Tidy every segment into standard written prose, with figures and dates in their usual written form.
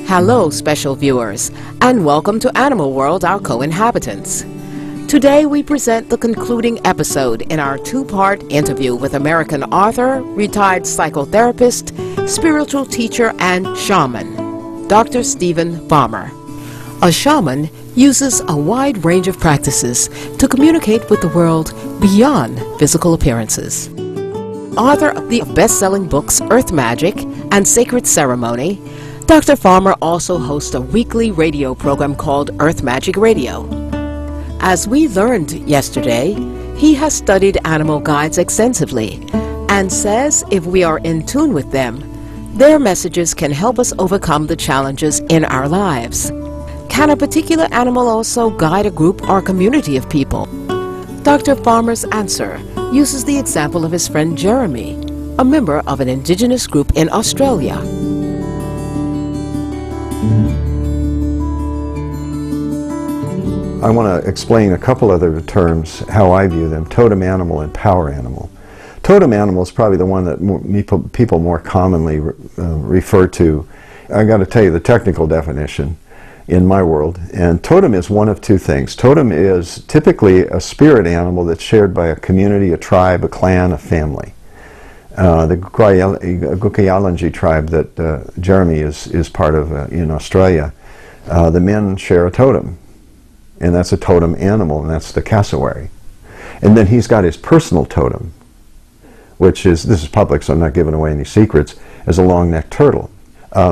Hello, special viewers, and welcome to Animal World, our co-inhabitants. Today we present the concluding episode in our two-part interview with American author, retired psychotherapist, spiritual teacher, and shaman, Dr. Stephen Farmer. A shaman uses a wide range of practices to communicate with the world beyond physical appearances. Author of the best-selling books Earth Magic and Sacred Ceremony, Dr. Farmer also hosts a weekly radio program called Earth Magic Radio. As we learned yesterday, he has studied animal guides extensively and says if we are in tune with them, their messages can help us overcome the challenges in our lives. Can a particular animal also guide a group or community of people? Dr. Farmer's answer uses the example of his friend Jeremy, a member of an indigenous group in Australia. I want to explain a couple other terms, how I view them: totem animal and power animal. Totem animal is probably the one that people more commonly refer to. I got to tell you the technical definition in my world, and totem is one of two things. Totem is typically a spirit animal that's shared by a community, a tribe, a clan, a family. The Gukayalanji tribe that Jeremy is part of in Australia, the men share a totem. And that's a totem animal, and that's the cassowary. And then he's got his personal totem, which is, this is public, so I'm not giving away any secrets, as a long-necked turtle.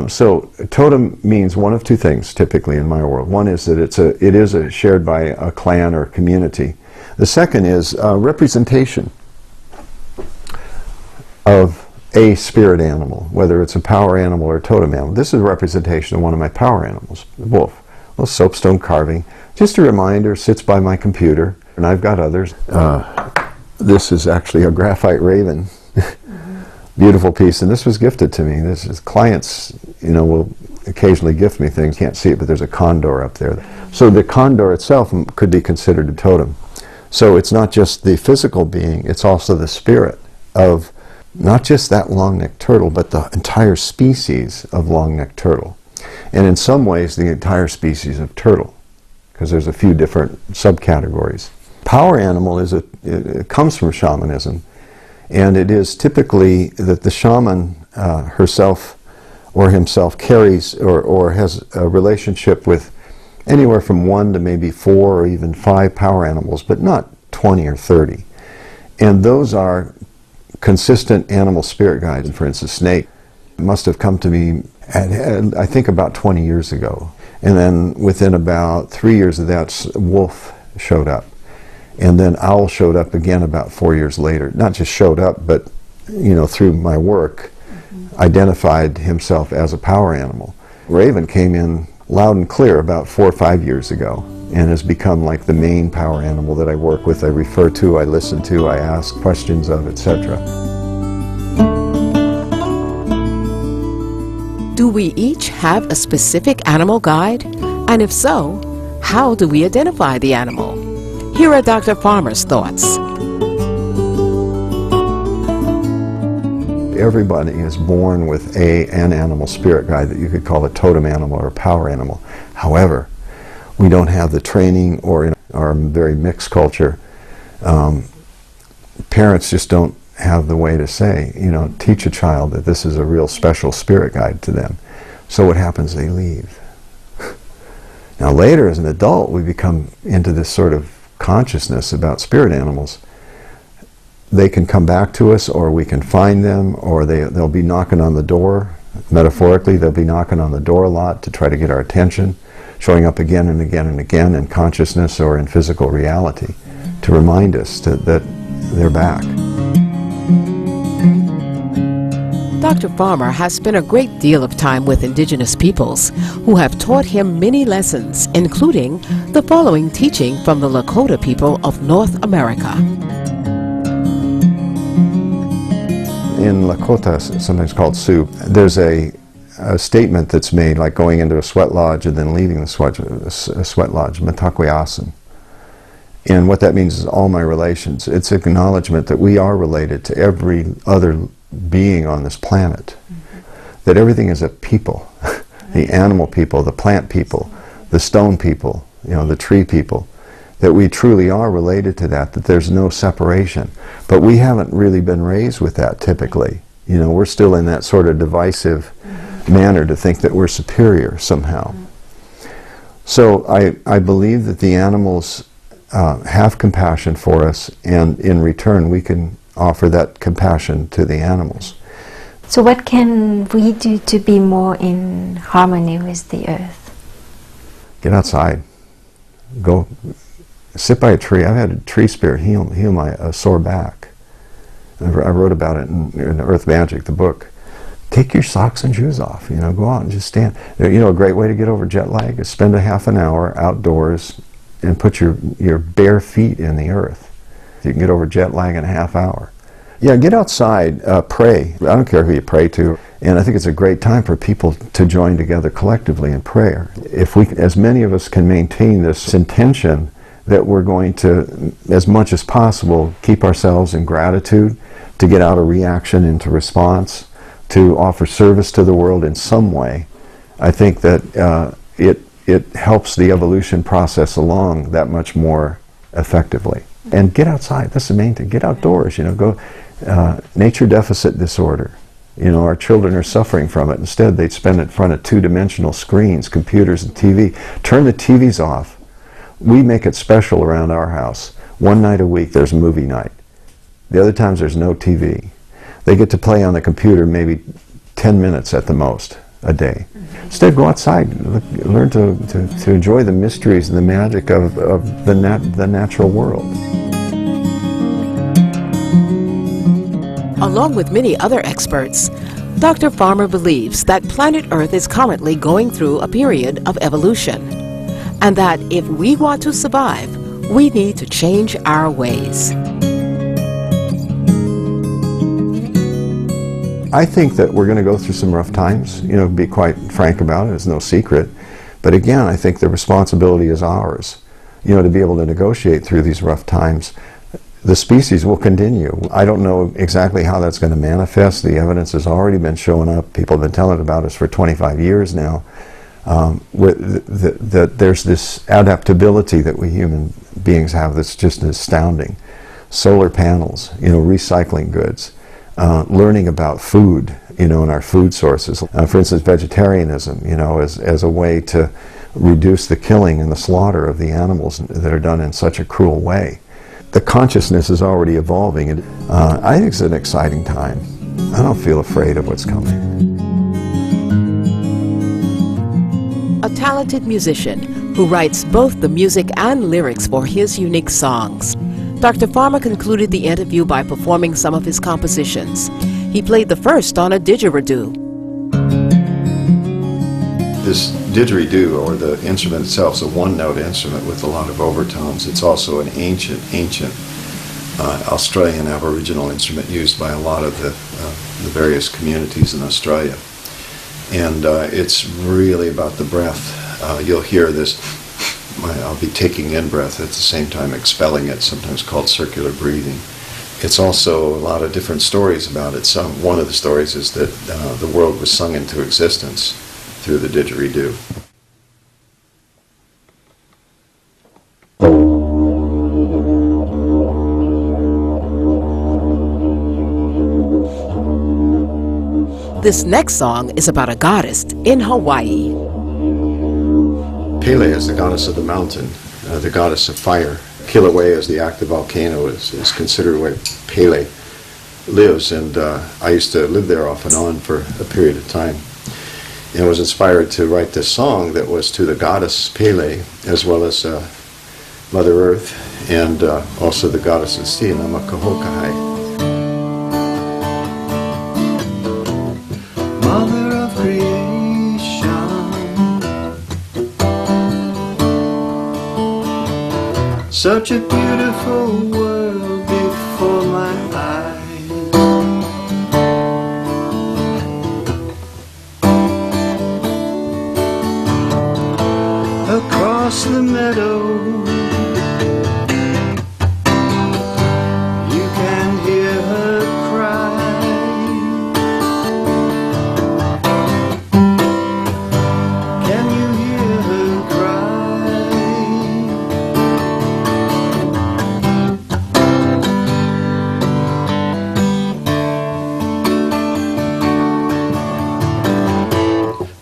So totem means one of two things, typically in my world. One is that it is shared by a clan or community. The second is representation of a spirit animal, whether it's a power animal or a totem animal. This is a representation of one of my power animals, the wolf. A little soapstone carving. Just a reminder, sits by my computer, and I've got others. This is actually a graphite raven. Beautiful piece, and this was gifted to me. This is, clients, will occasionally gift me things. Can't see it, but there's a condor up there. So the condor itself could be considered a totem. So it's not just the physical being, it's also the spirit of not just that long-necked turtle, but the entire species of long-necked turtle. And in some ways, the entire species of turtle, because there's a few different subcategories. Power animal it comes from shamanism, and it is typically that the shaman herself or himself carries or has a relationship with anywhere from 1 to maybe 4 or even 5 power animals, but not 20 or 30. And those are consistent animal spirit guides. For instance, snake must have come to me I think about 20 years ago. And then within about 3 years of that, wolf showed up. And then owl showed up again about 4 years later. Not just showed up, but through my work, identified himself as a power animal. Raven came in loud and clear about 4 or 5 years ago and has become like the main power animal that I work with, I refer to, I listen to, I ask questions of, etc. Do we each have a specific animal guide? And if so, how do we identify the animal? Here are Dr. Farmer's thoughts. Everybody is born with an animal spirit guide that you could call a totem animal or a power animal. However, we don't have the training, or in our very mixed culture, parents just don't have the way to say, teach a child that this is a real special spirit guide to them. So what happens? They leave. Now later, as an adult, we become into this sort of consciousness about spirit animals. They can come back to us, or we can find them, or they'll be knocking on the door. Metaphorically, they'll be knocking on the door a lot to try to get our attention, showing up again and again and again in consciousness or in physical reality to remind us that they're back. Dr. Farmer has spent a great deal of time with indigenous peoples who have taught him many lessons, including the following teaching from the Lakota people of North America. In Lakota, sometimes called Sioux, there's a statement that's made, like going into a sweat lodge and then leaving the sweat lodge, Matakweasin. And what that means is all my relations. It's acknowledgement that we are related to every other being on this planet. That everything is a people. The animal people, the plant people, the stone people, the tree people. That we truly are related to that there's no separation. But we haven't really been raised with that typically. We're still in that sort of divisive manner to think that we're superior somehow. So I believe that the animals have compassion for us, and in return we can offer that compassion to the animals. So what can we do to be more in harmony with the earth? Get outside. Go sit by a tree. I've had a tree spirit heal my sore back. I wrote about it in Earth Magic, the book. Take your socks and shoes off. Go out and just stand. A great way to get over jet lag is spend a half an hour outdoors and put your bare feet in the earth. You can get over jet lag in a half hour. Yeah, get outside, pray. I don't care who you pray to. And I think it's a great time for people to join together collectively in prayer. If as many of us can maintain this intention that we're going to, as much as possible, keep ourselves in gratitude, to get out of reaction into response, to offer service to the world in some way, I think that it helps the evolution process along that much more effectively. And get outside. That's the main thing. Get outdoors. Go. Nature deficit disorder. Our children are suffering from it. Instead, they'd spend it in front of two-dimensional screens, computers and TV. Turn the TVs off. We make it special around our house. One night a week there's movie night. The other times there's no TV. They get to play on the computer maybe 10 minutes at the most a day. Instead, go outside. Learn to enjoy the mysteries and the magic of the natural world. Along with many other experts, Dr. Farmer believes that planet Earth is currently going through a period of evolution, and that if we want to survive, we need to change our ways. I think that we're going to go through some rough times, to be quite frank about it. It's no secret. But again, I think the responsibility is ours, to be able to negotiate through these rough times. The species will continue. I don't know exactly how that's going to manifest. The evidence has already been showing up. People have been telling about us for 25 years now. That there's this adaptability that we human beings have that's just astounding. Solar panels, recycling goods, learning about food, and our food sources. For instance, vegetarianism, as a way to reduce the killing and the slaughter of the animals that are done in such a cruel way. The consciousness is already evolving, and I think it's an exciting time. I don't feel afraid of what's coming. A talented musician who writes both the music and lyrics for his unique songs, Dr. Farmer concluded the interview by performing some of his compositions. He played the first on a didgeridoo. This didgeridoo, or the instrument itself, is a one-note instrument with a lot of overtones. It's also an ancient Australian Aboriginal instrument used by a lot of the various communities in Australia. And it's really about the breath. You'll hear this, I'll be taking in breath at the same time expelling it, sometimes called circular breathing. It's also a lot of different stories about it. One of the stories is that the world was sung into existence through the didgeridoo. This next song is about a goddess in Hawaii. Pele is the goddess of the mountain, the goddess of fire. Kilauea is the active volcano, is considered where Pele lives, and I used to live there off and on for a period of time. And I was inspired to write this song that was to the goddess Pele, as well as Mother Earth, and also the goddess of the sea, Namakahokai. Mother of creation, such a beautiful world before my eyes. Across the meadow,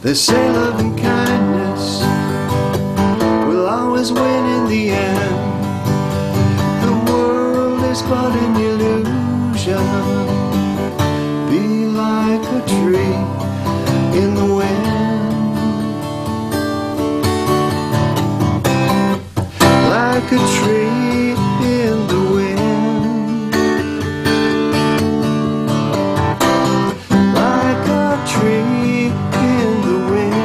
They say love and kindness will always win in the end. The world is but an illusion. Be like a tree in the wind, like a tree in the wind, like a tree in the wind.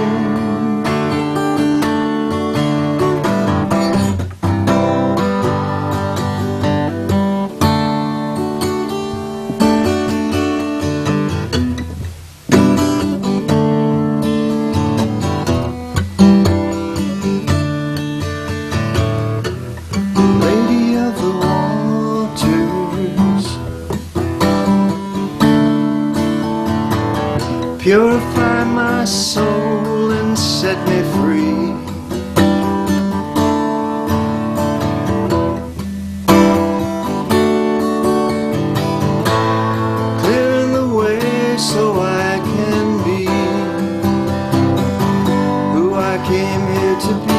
Lady of the waters, purify my soul and set me free. Clearing the way so I can be who I came here to be.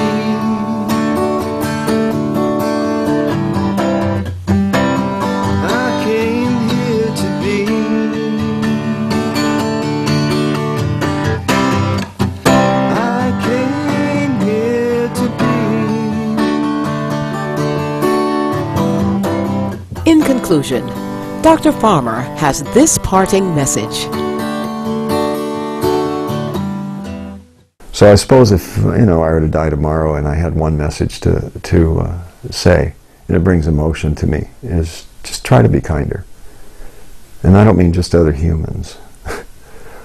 I came here to be. I came here to be. In conclusion, Dr. Farmer has this parting message. So I suppose if I were to die tomorrow and I had one message to say, and it brings emotion to me, is just try to be kinder. And I don't mean just other humans.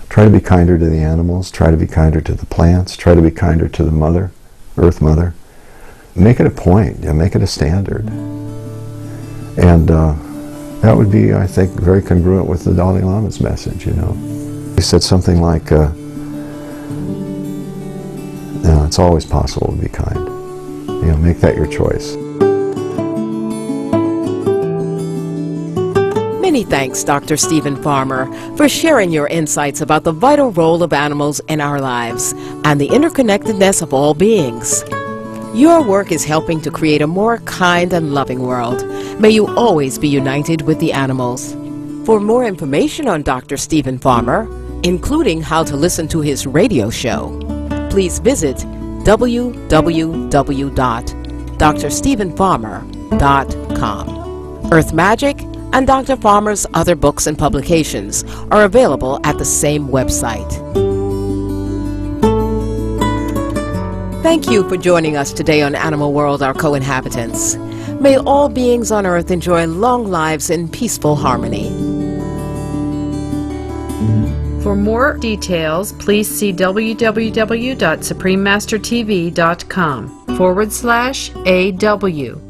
Try to be kinder to the animals, try to be kinder to the plants, try to be kinder to the mother, Earth Mother. Make it a point, make it a standard. And that would be, I think, very congruent with the Dalai Lama's message, He said something like, it's always possible to be kind. Make that your choice. Many thanks, Dr. Stephen Farmer, for sharing your insights about the vital role of animals in our lives and the interconnectedness of all beings. Your work is helping to create a more kind and loving world. May you always be united with the animals. For more information on Dr. Stephen Farmer, including how to listen to his radio show, please visit www.drstephenfarmer.com. Earth Magic and Dr. Farmer's other books and publications are available at the same website. Thank you for joining us today on Animal World, Our Co-Inhabitants. May all beings on Earth enjoy long lives in peaceful harmony. For more details, please see www.suprememastertv.com/AW.